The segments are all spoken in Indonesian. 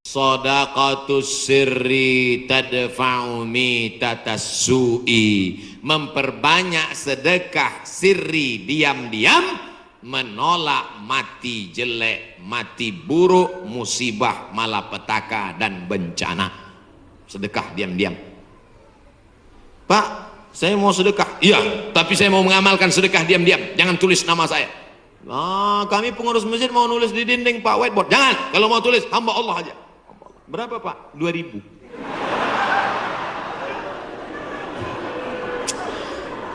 Shadaqatus sirri tadfa'u mitatas su'i. Memperbanyak sedekah sirri diam-diam menolak mati jelek, mati buruk, musibah, malapetaka dan bencana. Sedekah diam-diam. Pak, saya mau sedekah. Iya, tapi saya mau mengamalkan sedekah diam-diam. Jangan tulis nama saya. Nah, kami pengurus masjid mau nulis di dinding Pak, whiteboard. Jangan. Kalau mau tulis hamba Allah aja. Berapa Pak? 2000.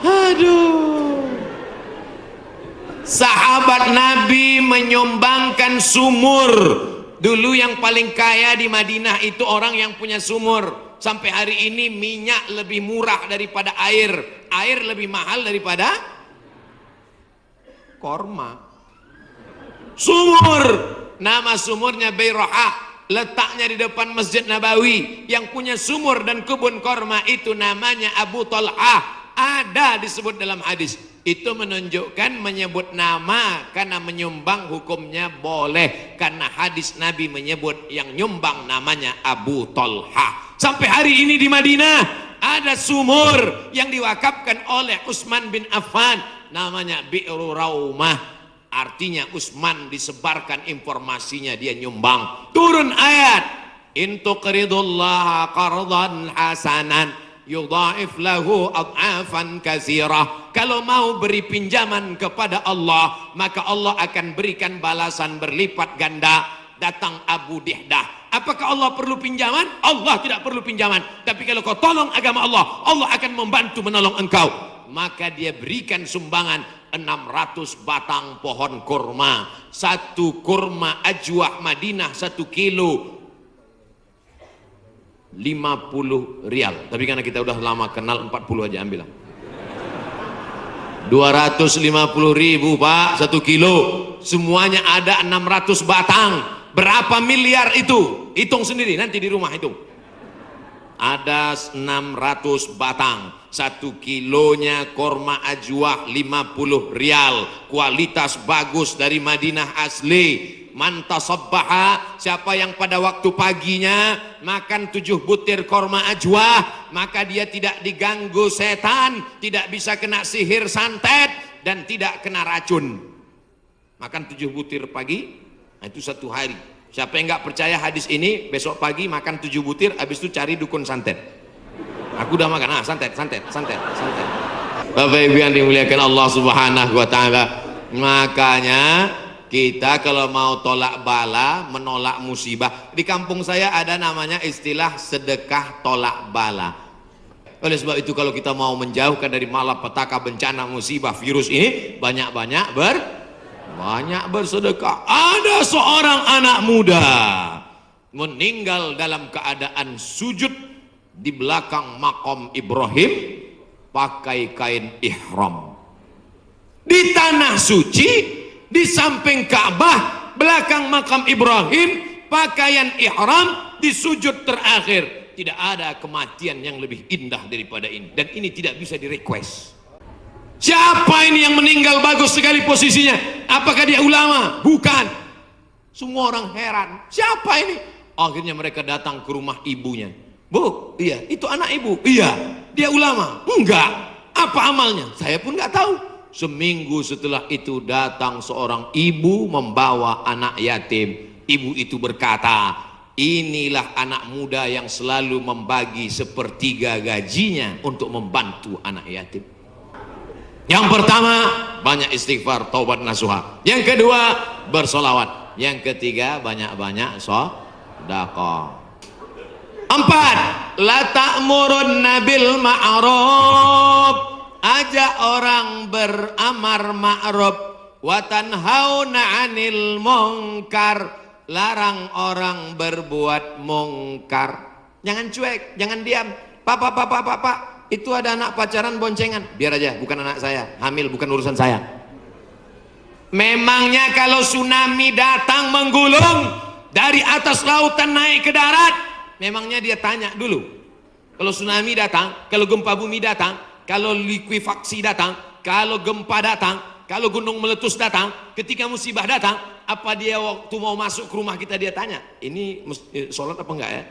Aduh. Sahabat Nabi menyumbangkan sumur. Dulu yang paling kaya di Madinah itu orang yang punya sumur. Sampai hari ini minyak lebih murah daripada air. Air lebih mahal daripada korma. Sumur. Nama sumurnya Bayrahah. Letaknya di depan Masjid Nabawi. Yang punya sumur dan kebun korma itu namanya Abu Talhah. Ada disebut dalam hadis. Itu menunjukkan menyebut nama karena menyumbang hukumnya boleh. Karena hadis Nabi menyebut yang nyumbang namanya Abu Talhah. Sampai hari ini di Madinah ada sumur yang diwakafkan oleh Utsman bin Affan. Namanya Bi'ru Raumah. Artinya Utsman disebarkan informasinya, dia nyumbang. Turun ayat, in tuqridullaha qardan hasanan yudha'if lahu ad'afan katsirah. Kalau mau beri pinjaman kepada Allah, maka Allah akan berikan balasan berlipat ganda. Datang Abu Dihdah. Apakah Allah perlu pinjaman? Allah tidak perlu pinjaman. Tapi kalau kau tolong agama Allah, Allah akan membantu menolong engkau. Maka dia berikan sumbangan 600 batang pohon kurma. Satu kurma ajwah Madinah 1 kilo 50 rial. Tapi karena kita udah lama kenal 40 aja ambil lah. 250.000 Pak 1 kilo. Semuanya ada 600 batang. Berapa miliar itu? Hitung sendiri nanti di rumah hitung. Ada 600 batang. 1 kilonya korma ajwah 50 rial. Kualitas bagus dari Madinah asli. Man tasabbaha, siapa yang pada waktu paginya makan 7 butir korma ajwah, maka dia tidak diganggu setan, tidak bisa kena sihir santet, dan tidak kena racun. Makan 7 butir pagi, nah itu 1 hari. Siapa yang nggak percaya hadis ini, besok pagi makan 7 butir, habis itu cari dukun santet. Aku udah makan, santet. Bapak Ibu yang dimuliakan Allah Subhanahu wa taala. Makanya kita kalau mau tolak bala, menolak musibah. Di kampung saya ada namanya istilah sedekah tolak bala. Oleh sebab itu kalau kita mau menjauhkan dari malapetaka, bencana, musibah, virus ini, banyak-banyak bersedekah. Ada seorang anak muda meninggal dalam keadaan sujud di belakang makam Ibrahim pakai kain ihram. Di tanah suci, di samping Ka'bah, belakang makam Ibrahim, pakaian ihram di sujud terakhir. Tidak ada kematian yang lebih indah daripada ini. Dan ini tidak bisa di request. Siapa ini yang meninggal bagus sekali posisinya? Apakah dia ulama? Bukan. Semua orang heran. Siapa ini? Akhirnya mereka datang ke rumah ibunya. Bu, iya, itu anak ibu. Iya, dia ulama. Enggak. Apa amalnya? Saya pun nggak tahu. Seminggu setelah itu datang seorang ibu membawa anak yatim. Ibu itu berkata, inilah anak muda yang selalu membagi 1/3 gajinya untuk membantu anak yatim. Yang pertama, banyak istighfar, taubat nasuha. Yang kedua, bersolawat. Yang ketiga, banyak-banyak sedekah. 4, la ta'murunna bil ma'ruf, ajak orang beramar ma'ruf, wa tanhauna 'anil munkar, larang orang berbuat mungkar. Jangan cuek, jangan diam. Pak, itu ada anak pacaran boncengan. Biar aja, bukan anak saya. Hamil bukan urusan saya. Memangnya kalau tsunami datang menggulung dari atas lautan naik ke darat, memangnya dia tanya dulu. Kalau tsunami datang, kalau gempa bumi datang, kalau likuifaksi datang, kalau gempa datang, Kalau gunung meletus datang, ketika musibah datang, apa dia waktu mau masuk ke rumah kita dia tanya, ini sholat apa enggak ya?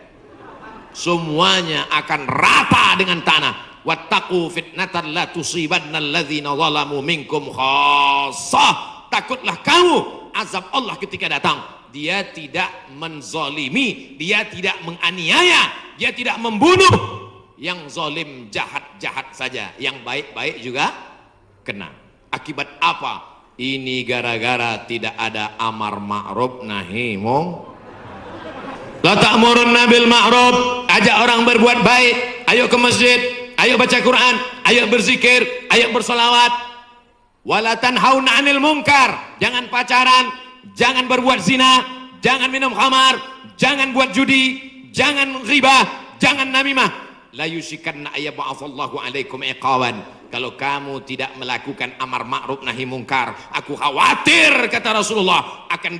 Semuanya akan rata dengan tanah. Wattaqu fitnatan la tusibanna alladzina zalamu minkum khassah. Takutlah kamu azab Allah ketika datang. Dia tidak menzalimi, dia tidak menganiaya, dia tidak membunuh. Yang zalim jahat-jahat saja, yang baik-baik juga kena. Akibat apa? Ini gara-gara tidak ada amar ma'ruf nahi munkar. La ta'murunna bil ma'ruf, ajak orang berbuat baik, ayo ke masjid, ayo baca Quran, ayo berzikir, ayo bersolawat. Wala tanhauna 'anil munkar, jangan pacaran, jangan berbuat zina, jangan minum khamar, jangan buat judi, jangan riba, jangan namimah. La yusikanna ayyab'atsallahu 'alaikum iqawan. Kalau kamu tidak melakukan amar ma'ruf nahi mungkar, aku khawatir, kata Rasulullah, akan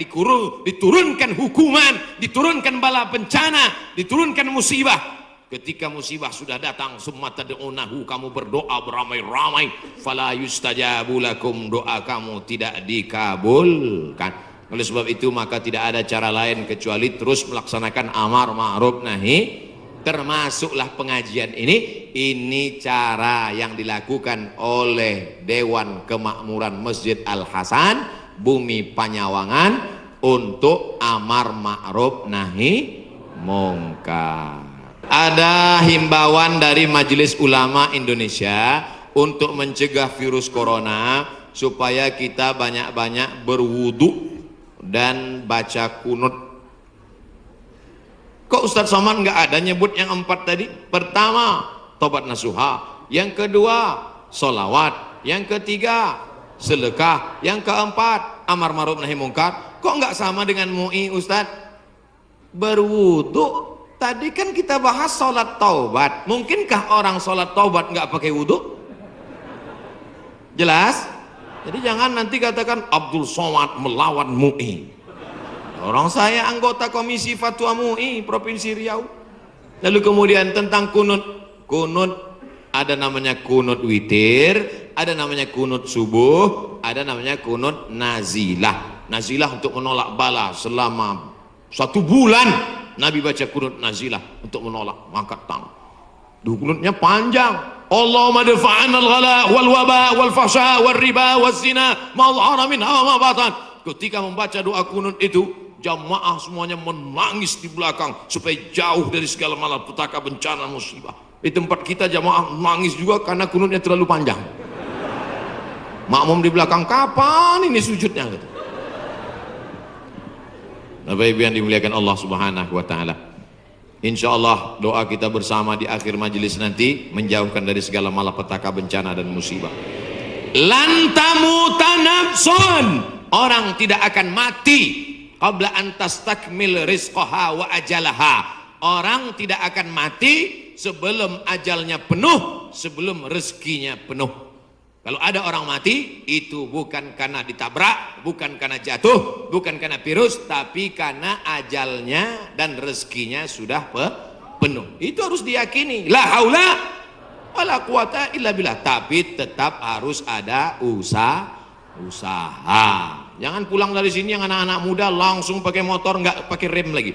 diturunkan hukuman, diturunkan bala bencana, diturunkan musibah. Ketika musibah sudah datang, summa tad'unahu, kamu berdoa beramai-ramai, fala yustajabu lakum, doa kamu tidak dikabulkan. Oleh sebab itu maka tidak ada cara lain kecuali terus melaksanakan amar ma'ruf nahi. Termasuklah pengajian ini cara yang dilakukan oleh Dewan Kemakmuran Masjid Al-Hasan Bumi Panyawangan untuk amar ma'ruf nahi mungkar. Ada himbauan dari Majelis Ulama Indonesia untuk mencegah virus corona supaya kita banyak-banyak berwudu dan baca kunut. Kok Ustadz Somad nggak ada nyebut yang 4 tadi? Pertama, tobat nasuha. Yang kedua, solawat. Yang ketiga, sedekah. Yang keempat, amar ma'ruf nahi mungkar. Kok nggak sama dengan MUI Ustadz? Berwudu. Tadi kan kita bahas sholat taubat. Mungkinkah orang sholat taubat nggak pakai wudu? Jelas? Jadi jangan nanti katakan Abdul Somad melawan MUI. Orang saya anggota Komisi Fatwa MUI Provinsi Riau. Lalu kemudian tentang kunut. Kunut ada namanya kunut witir, ada namanya kunut subuh, ada namanya kunut nazilah. Nazilah untuk menolak bala selama 1 bulan. Nabi baca kunut nazilah untuk menolak, angkat tangan. Kunutnya panjang. Allahumma dafa'anna al-ghala wal waba wal fahsya wal riba wal zina ma dhahara minha wa ma batan. Ketika membaca doa kunut itu, jamaah semuanya menangis di belakang supaya jauh dari segala malapetaka, bencana, musibah. Di tempat kita jamaah menangis juga karena kunutnya terlalu panjang. Makmum di belakang, kapan ini sujudnya? Bapak Ibu yang dimuliakan Allah Subhanahu wa taala. Insyaallah doa kita bersama di akhir majelis nanti menjauhkan dari segala malapetaka, bencana dan musibah. Lan tamuta nafsun, orang tidak akan mati qabla an tastakmil rizqaha wa ajalaha. Orang tidak akan mati sebelum ajalnya penuh, sebelum rezekinya penuh. Kalau ada orang mati, itu bukan karena ditabrak, bukan karena jatuh, bukan karena virus, tapi karena ajalnya dan rezekinya sudah penuh. Itu harus diyakini. La haula wala quwata illa billah. Tapi tetap harus ada usaha. Jangan pulang dari sini yang anak-anak muda langsung pakai motor, nggak pakai rem lagi.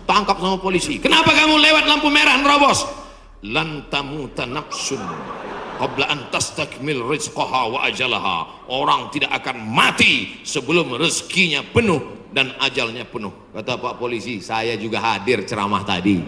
Tangkap sama polisi. Kenapa kamu lewat lampu merah nerobos? Lan tamuta nafsun qabla an tastakmil rizqaha wa ajalaha. Orang tidak akan mati sebelum rezekinya penuh dan ajalnya penuh. Kata Pak Polisi, saya juga hadir ceramah tadi.